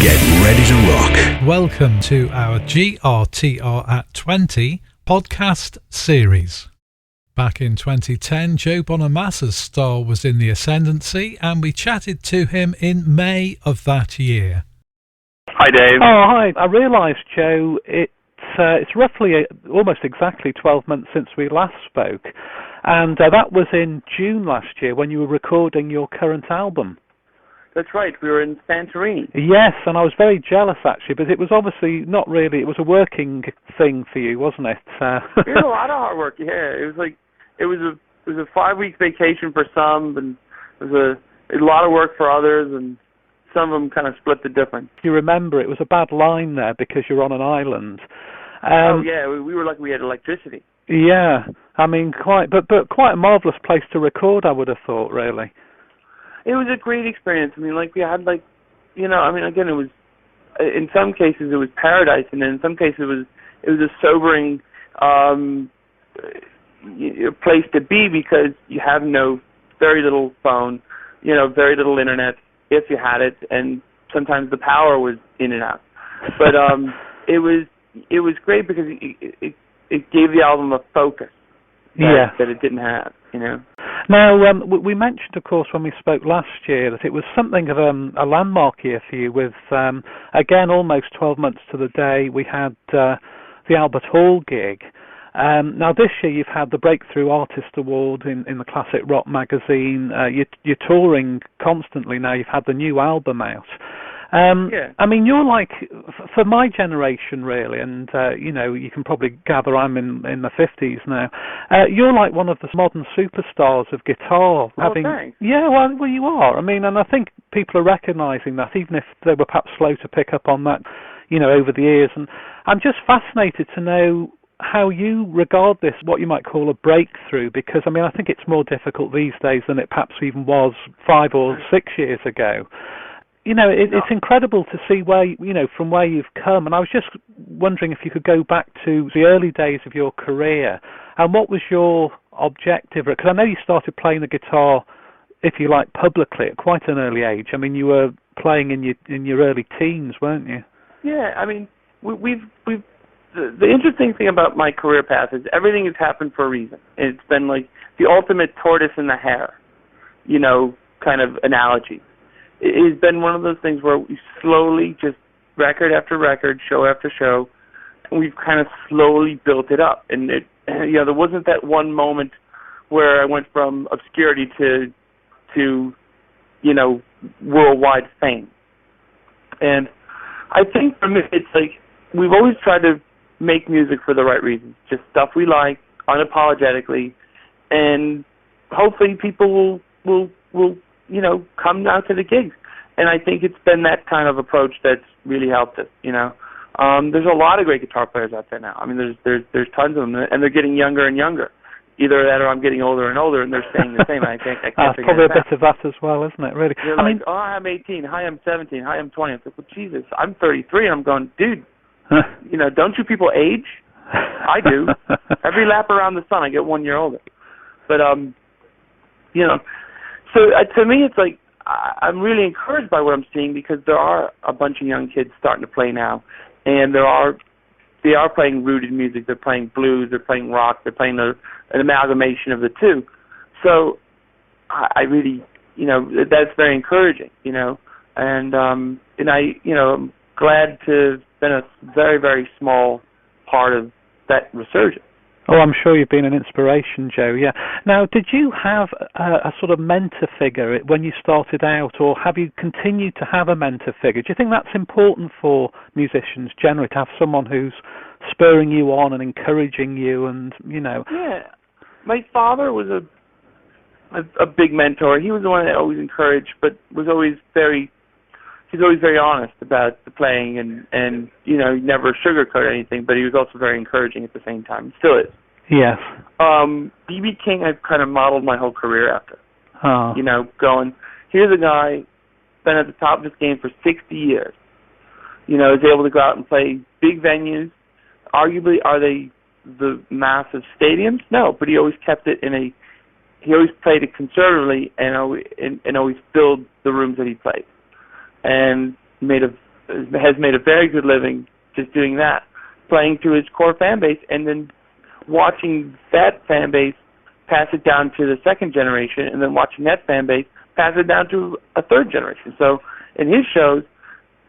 Get ready to rock. Welcome to our GRTR at 20 podcast series. Back in 2010, Joe Bonamassa's star was in the ascendancy, and we chatted to him in May of that year. Hi, Dave. Oh, hi. I realised, Joe, it's roughly almost exactly 12 months since we last spoke, and that was in June last year when you were recording your current album. That's right. We were in Santorini. Yes, and I was very jealous, actually, but it was obviously not really. It was a working thing for you, wasn't it? It was a lot of hard work, yeah. It was a 5-week vacation for some, and it was a lot of work for others, and some of them kind of split the difference. You remember, it was a bad line there because you're on an island. Oh, yeah, we were lucky we had electricity. Yeah, I mean, quite a marvellous place to record, I would have thought, really. It was a great experience. I mean, we had, again, it was, in some cases it was paradise, and then in some cases it was a sobering place to be because you have very little phone, very little internet, if you had it, and sometimes the power was in and out. But it was great because it gave the album a focus that it didn't have, Now, we mentioned, of course, when we spoke last year that it was something of a landmark year for you with, again, almost 12 months to the day, we had the Albert Hall gig. Now, this year you've had the Breakthrough Artist Award in the Classic Rock magazine. You're touring constantly now. You've had the new album out. I mean, you're like, for my generation, really, and, you can probably gather I'm in the 50s now, you're like one of the modern superstars of guitar. Thanks. Yeah, well, you are. I mean, and I think people are recognising that, even if they were perhaps slow to pick up on that, over the years. And I'm just fascinated to know how you regard this, what you might call a breakthrough, because, I mean, I think it's more difficult these days than it perhaps even was 5 or 6 years ago. It's incredible to see from where you've come. And I was just wondering if you could go back to the early days of your career and what was your objective? Because I know you started playing the guitar, if you like, publicly at quite an early age. I mean, you were playing in your early teens, weren't you? Yeah, I mean, we've the interesting thing about my career path is everything has happened for a reason. It's been like the ultimate tortoise and the hare, kind of analogy. It's been one of those things where we slowly, just record after record, show after show, and we've kind of slowly built it up. And there wasn't that one moment where I went from obscurity to worldwide fame. And I think for me, it's like we've always tried to make music for the right reasons, just stuff we like, unapologetically, and hopefully people will come out to the gigs. And I think it's been that kind of approach that's really helped us, There's a lot of great guitar players out there now. I mean, there's tons of them, and they're getting younger and younger. Either that or I'm getting older and older, and they're staying the same. I can't figure probably it out. A bit of that as well, isn't it, really? You're like, I'm 18, hi, I'm 17, hi, I'm 20. I'm like, well, Jesus, I'm 33, and I'm going, dude, don't you people age? I do. Every lap around the sun, I get 1 year older. But, so to me, it's like I'm really encouraged by what I'm seeing because there are a bunch of young kids starting to play now, and they are playing rooted music. They're playing blues. They're playing rock. They're playing an amalgamation of the two. So I really, that's very encouraging, and I'm glad to have been a very, very small part of that resurgence. Oh, I'm sure you've been an inspiration, Joe, yeah. Now, did you have a sort of mentor figure when you started out, or have you continued to have a mentor figure? Do you think that's important for musicians generally, to have someone who's spurring you on and encouraging you and, Yeah. My father was a big mentor. He was the one that I always encouraged, but he's always very honest about the playing and never sugarcoat anything, but he was also very encouraging at the same time. Still is. Yes. B.B. King I've kind of modeled my whole career after. Oh. Going, here's a guy been at the top of his game for 60 years. Is able to go out and play big venues. Arguably, are they the massive stadiums? No, but he always kept it he always played it conservatively and always filled the rooms that he played. And made a has made a very good living just doing that, playing to his core fan base, and then watching that fan base pass it down to the second generation, and then watching that fan base pass it down to a third generation. So in his shows,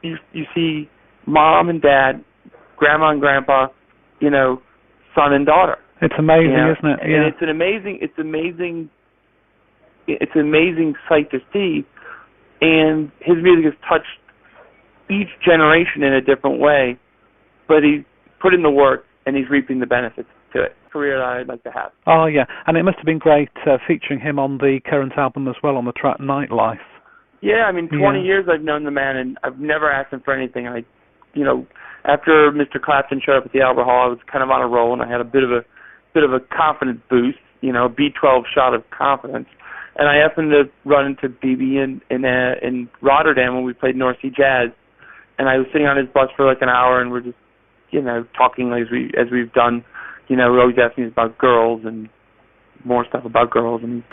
you see mom and dad, grandma and grandpa, son and daughter. It's amazing, isn't it? Yeah. And it's an amazing sight to see. And his music has touched each generation in a different way, but he's put in the work and he's reaping the benefits to it. Career that I'd like to have. Oh yeah, and it must have been great featuring him on the current album as well, on the track Nightlife. Yeah, 20 years I've known the man, and I've never asked him for anything. After Mr. Clapton showed up at the Albert Hall, I was kind of on a roll, and I had a bit of a confidence boost, a B12 shot of confidence. And I happened to run into BB in Rotterdam when we played North Sea Jazz, and I was sitting on his bus for like an hour, and we're just, talking as we've done. We always ask me about girls and more stuff about girls, and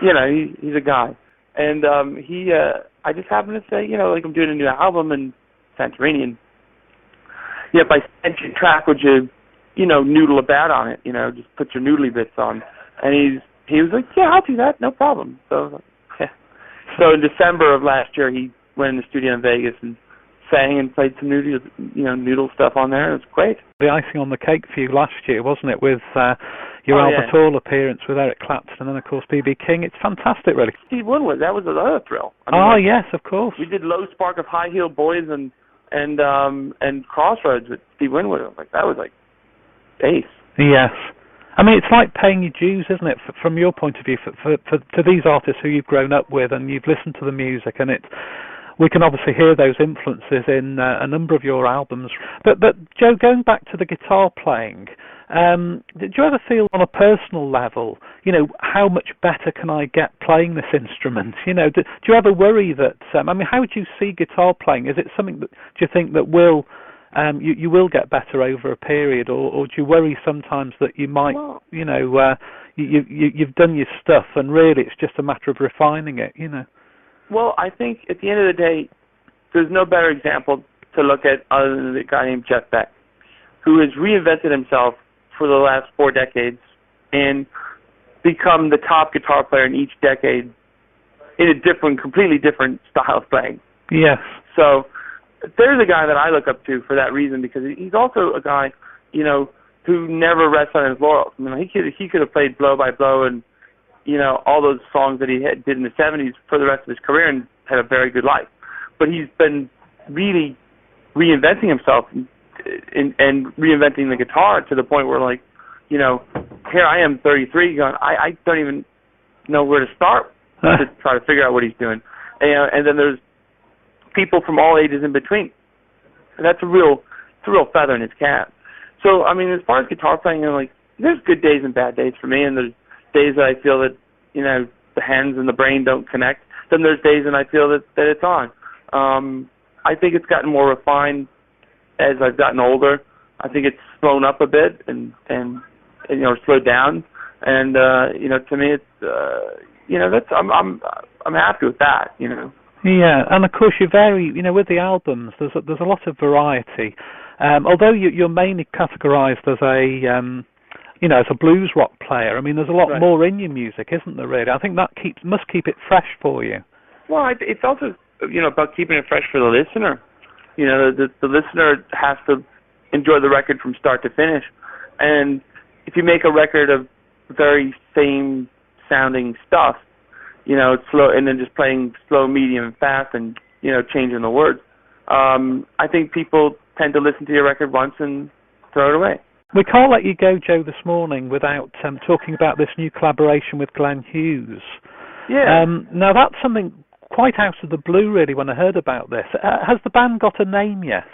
he's a guy. And I just happened to say, I'm doing a new album in Santorini, and if I sent you a track, would you, noodle a bat on it, just put your noodly bits on. And he was like, yeah, I'll do that, no problem. So I was like, yeah. So in December of last year, he went in the studio in Vegas and sang and played some noodle stuff on there. It was great. The icing on the cake for you last year, wasn't it, with your Albert Hall appearance with Eric Clapton and then, of course, B.B. King. It's fantastic, really. Steve Winwood, that was another thrill. Yes, of course. We did Low Spark of High Heel Boys and Crossroads with Steve Winwood. That was like ace. Yes. It's like paying your dues, isn't it, from your point of view, for these artists who you've grown up with and you've listened to the music, and we can obviously hear those influences in a number of your albums. But Joe, going back to the guitar playing, did you ever feel on a personal level, how much better can I get playing this instrument? Do you ever worry that, how would you see guitar playing? Is it something that, do you think that will, you will get better over a period, or do you worry sometimes that you might, you've done your stuff and really it's just a matter of refining it, Well, I think at the end of the day, there's no better example to look at other than the guy named Jeff Beck, who has reinvented himself for the last 4 decades and become the top guitar player in each decade in a completely different style of playing. Yes. So there's a guy that I look up to for that reason, because he's also a guy, who never rests on his laurels. He could have played Blow by Blow and all those songs that he did in the 70s for the rest of his career and had a very good life. But he's been really reinventing himself and reinventing the guitar to the point where, here I am, 33, going, I don't even know where to start to try to figure out what he's doing. And then there's people from all ages in between. And that's a real feather in his cap. So, as far as guitar playing, there's good days and bad days for me, and there's days that I feel that, the hands and the brain don't connect. Then there's days when I feel that it's on. I think it's gotten more refined as I've gotten older. I think it's slowed up a bit and slowed down. And to me, it's I'm happy with that. Yeah, and of course you vary. With the albums, there's a lot of variety. Although you're mainly categorised as as a blues rock player, there's a lot more in your music, isn't there, really? I think that must keep it fresh for you. Well, it's also, about keeping it fresh for the listener. The listener has to enjoy the record from start to finish. And if you make a record of very same sounding stuff, it's slow, and then just playing slow, medium, and fast, and, changing the words, I think people tend to listen to your record once and throw it away. We can't let you go, Joe, this morning without talking about this new collaboration with Glenn Hughes. Yeah. Now, that's something quite out of the blue, really, when I heard about this. Has the band got a name yet?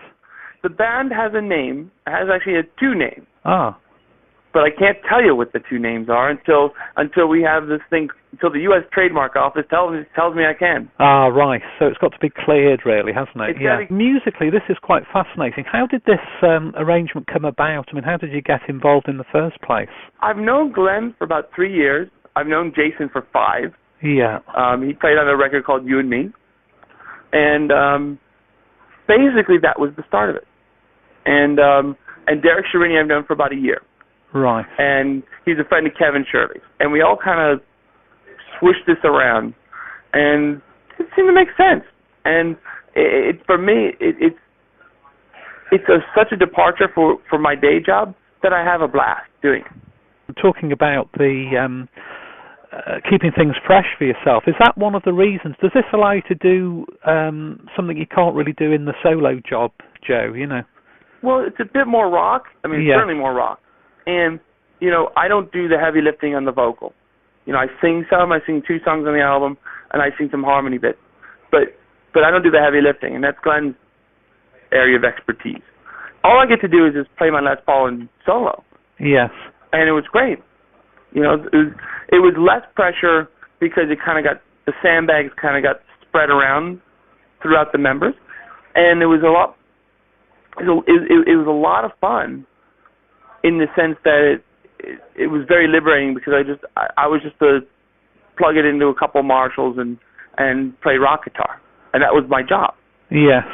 The band has a name. It has actually 2 names. Ah. But I can't tell you what the 2 names are until we have this thing, until the U.S. Trademark Office tells me I can. Ah, right. So it's got to be cleared, really, hasn't it? Musically, this is quite fascinating. How did this arrangement come about? How did you get involved in the first place? I've known Glenn for about 3 years. I've known Jason for 5. Yeah. He played on a record called You and Me. And basically that was the start of it. And Derek Shirini I've known for about a year. Right. And he's a friend of Kevin Shirley's. And we all kind of swished this around, and it seemed to make sense. And for me, it's such a departure for my day job that I have a blast doing it. Talking about the keeping things fresh for yourself, is that one of the reasons? Does this allow you to do something you can't really do in the solo job, Joe, you know? Well, it's a bit more rock. I mean, certainly more rock. And, you know, I don't do the heavy lifting on the vocal. You know, I sing 2 songs on the album, and I sing some harmony bits. But I don't do the heavy lifting, and that's Glenn's area of expertise. All I get to do is just play my Les Paul and solo. Yes. And it was great. You know, it was less pressure because the sandbags kind of got spread around throughout the members, and it was a lot. It was a lot of fun, in the sense that it was very liberating, because I was just to plug it into a couple Marshalls and play rock guitar, and that was my job. Yes.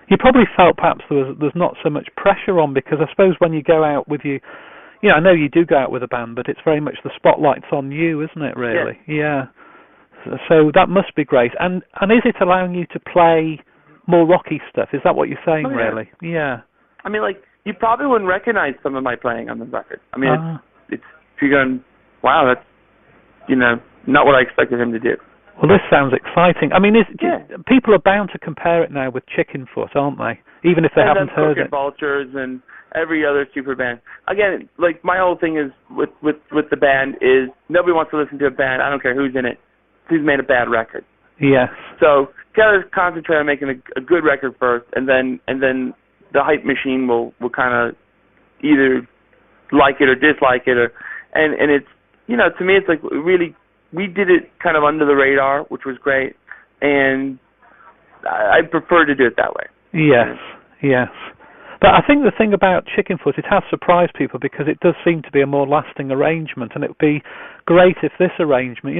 You probably felt perhaps there's not so much pressure on, because I suppose when you go out with I know you do go out with a band, but it's very much the spotlight's on you, isn't it, really? Yeah. So that must be great. And is it allowing you to play more rocky stuff? Is that what you're saying, really? Yeah. I mean, like, you probably wouldn't recognize some of my playing on the record. I mean, it's if you're going, wow, that's, not what I expected him to do. Well, this sounds exciting. I mean, people are bound to compare it now with Chickenfoot, aren't they? Even if they haven't heard it. Vultures and every other super band. Again, like, my whole thing is with the band is nobody wants to listen to a band. I don't care who's in it. Who's made a bad record. Yes. So gotta concentrate on making a good record first, and then the hype machine will kind of either like it or dislike it, and it's, to me it's like, really, we did it kind of under the radar, which was great, and I prefer to do it that way. Yes, yes. But I think the thing about Chickenfoot, it has surprised people, because it does seem to be a more lasting arrangement, and it would be great if this arrangement,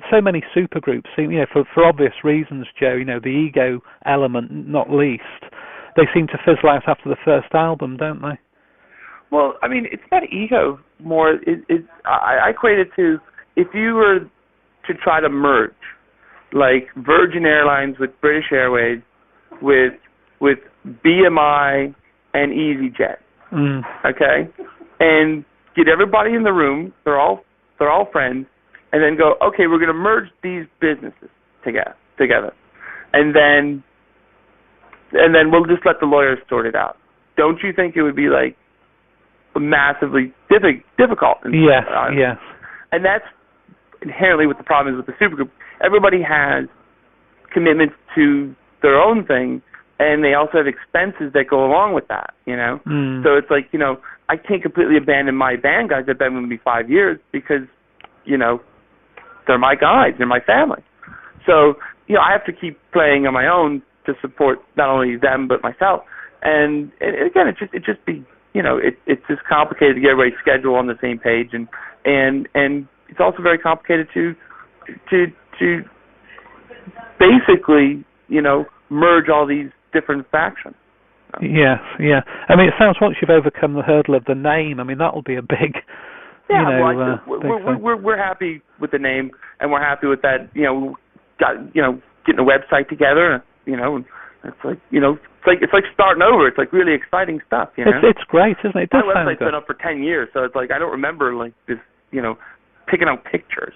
so many supergroups seem, for obvious reasons, Joe, the ego element not least, they seem to fizzle out after the first album, don't they? Well, I mean, it's not ego more. I equate it to, if you were to try to merge, like Virgin Airlines with British Airways, with BMI and EasyJet, okay, and get everybody in the room. They're all friends, and then go, okay, we're going to merge these businesses together, and then we'll just let the lawyers sort it out. Don't you think it would be like massively difficult? Yes, yes. And that's inherently what the problem is with the supergroup. Everybody has commitments to their own thing, and they also have expenses that go along with that, So it's like, I can't completely abandon my band guys that have been with me 5 years, because, they're my guys, they're my family. So, I have to keep playing on my own to support not only them but myself. And again, it's just complicated to get everybody's schedule on the same page, and it's also very complicated to basically, merge all these different factions. Yes, yeah. I mean, it sounds, once you've overcome the hurdle of the name, I mean, that'll be a big, we're happy with the name, and we're happy with that. Getting a website together. And it's like, it's like starting over. It's like really exciting stuff. It's great, isn't it? It does My sound website's good. been up for 10 years, so it's like I don't remember like this, picking out pictures.